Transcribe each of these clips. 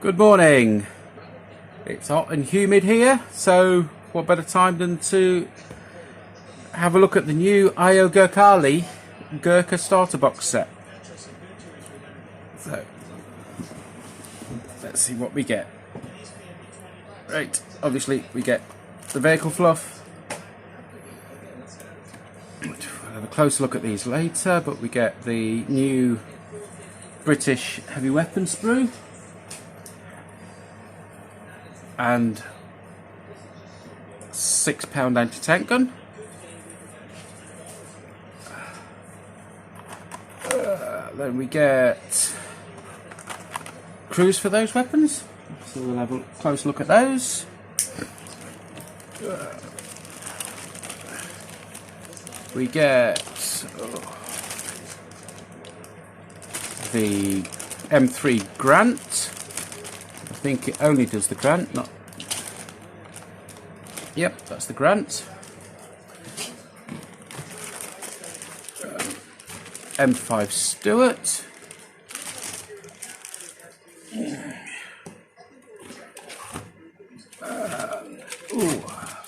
Good morning. It's hot and humid here, so what better time than to have a look at the new GURKHA starter box set. So let's see what we get. Right, obviously we get the vehicle fluff. We'll have a closer look at these later, but we get the new British heavy weapon sprue and £6 anti-tank gun. Then we get crews for those weapons, so we'll have a close look at those. We get the M3 Grant. I think it only does the Grant, not... Yep, that's the Grant. M5 Stuart.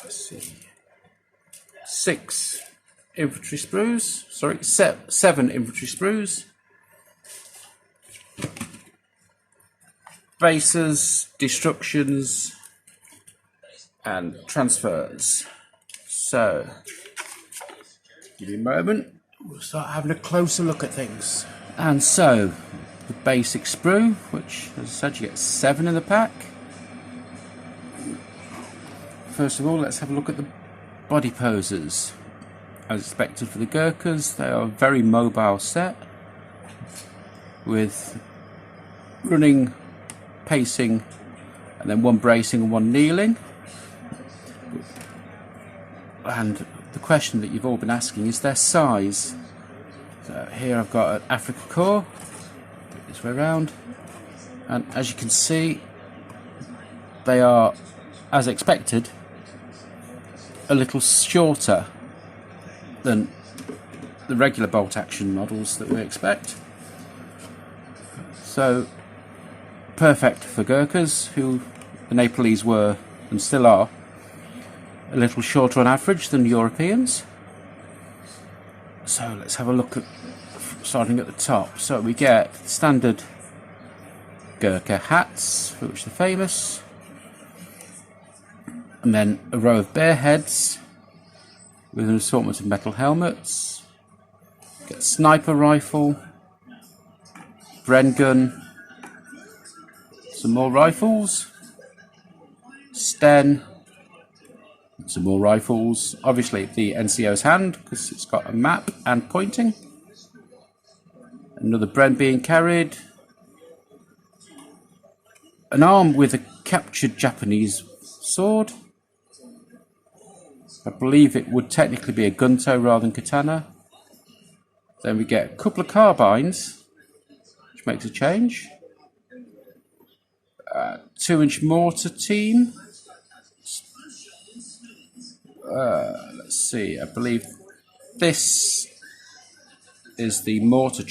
Let's see. 6 infantry sprues. Sorry, 7 infantry sprues. Bases, destructions, and transfers. So, give me a moment. We'll start having a closer look at things. And so, the basic sprue, which, as I said, you get 7 in the pack. First of all, let's have a look at the body posers. As expected for the Gurkhas, they are a very mobile set with running, pacing, and then 1 bracing and 1 kneeling. And the question that you've all been asking is their size. So here I've got an Africa Corps, this way around, and as you can see, they are, as expected, a little shorter than the regular bolt action models that we expect. So perfect for Gurkhas, who the Nepalese were and still are a little shorter on average than Europeans. So let's have a look at starting at the top. So we get standard Gurkha hats, for which they're famous, and then a row of bear heads with an assortment of metal helmets. Get sniper rifle, Bren gun, some more rifles, Sten, some more rifles, obviously the NCO's hand because it's got a map and pointing, another Bren being carried, an arm with a captured Japanese sword. I believe it would technically be a gunto rather than katana. Then we get a couple of carbines, which makes a change. 2-inch mortar team. Let's see, I believe this is the mortar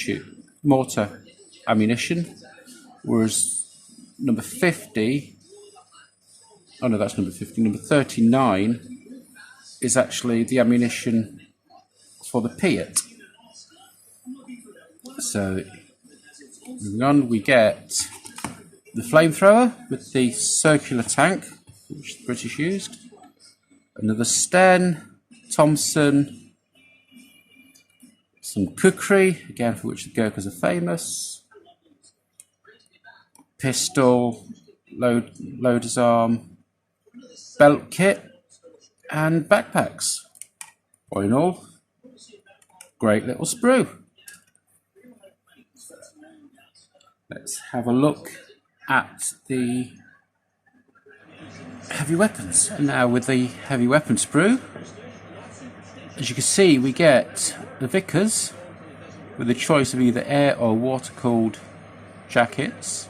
ammunition, whereas number 50, oh no, that's number 50, number 39 is actually the ammunition for the Piat. So, moving on, we get the flamethrower with the circular tank, which the British used. Another Sten, Thompson, some kukri, again for which the Gurkhas are famous. Pistol, loader's arm, belt kit, and backpacks. All in all, great little sprue. Let's have a look at the heavy weapons. And now with the heavy weapon sprue, as you can see, we get the Vickers with a choice of either air or water cooled jackets.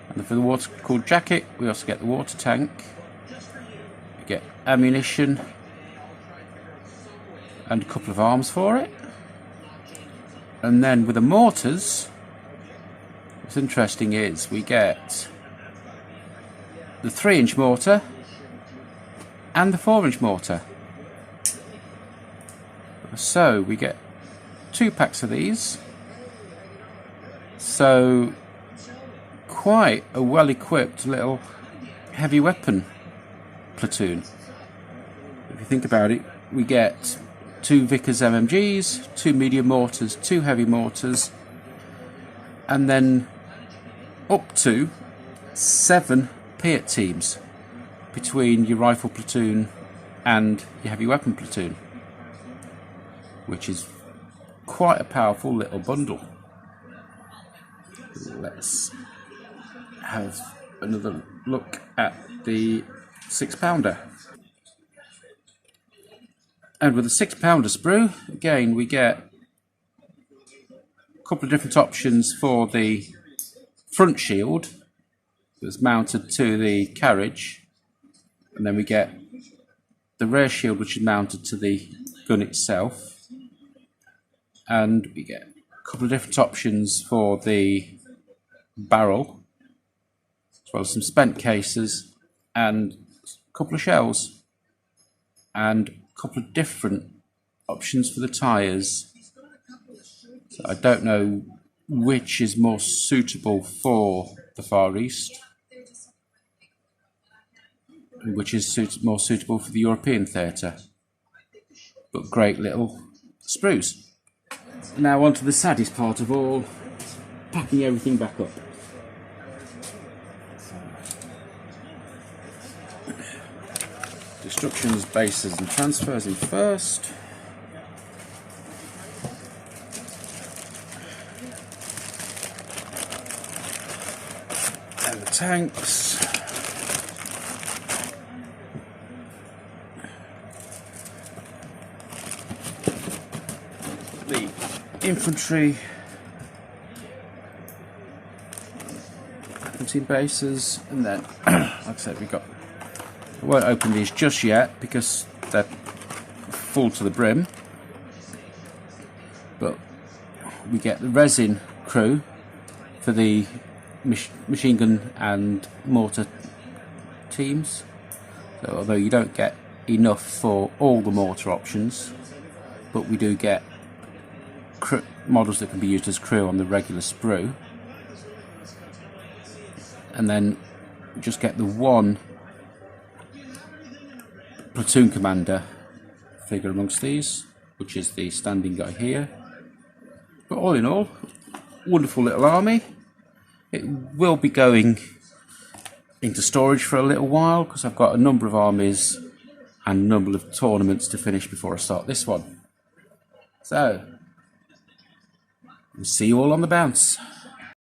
And for the water cooled jacket, we also get the water tank. We get ammunition and a couple of arms for it. And then with the mortars, what's interesting is we get the 3-inch mortar and the 4-inch mortar. So we get 2 packs of these. So quite a well-equipped little heavy weapon platoon. If you think about it, we get 2 Vickers MMGs, 2 medium mortars, 2 heavy mortars, and then up to 7 Piat teams between your rifle platoon and your heavy weapon platoon, which is quite a powerful little bundle. Let's have another look at the 6-pounder. And with the 6-pounder sprue, again we get a couple of different options for the front shield that's mounted to the carriage, and then we get the rear shield which is mounted to the gun itself, and we get a couple of different options for the barrel, as well as some spent cases and a couple of shells, and a couple of different options for the tyres. So I don't know which is more suitable for the Far East, and which is more suitable for the European theatre, but great little sprues. Now on to the saddest part of all, packing everything back up. Destructions, bases and transfers in first. And the tanks. The infantry. Bases, and then like I said, we got, I won't open these just yet because they're full to the brim, but we get the resin crew for the machine gun and mortar teams. So although you don't get enough for all the mortar options, but we do get models that can be used as crew on the regular sprue. And then just get the one platoon commander figure amongst these, which is the standing guy here. But all in all, wonderful little army. It will be going into storage for a little while because I've got a number of armies and a number of tournaments to finish before I start this one. So, we'll see you all on the bounce.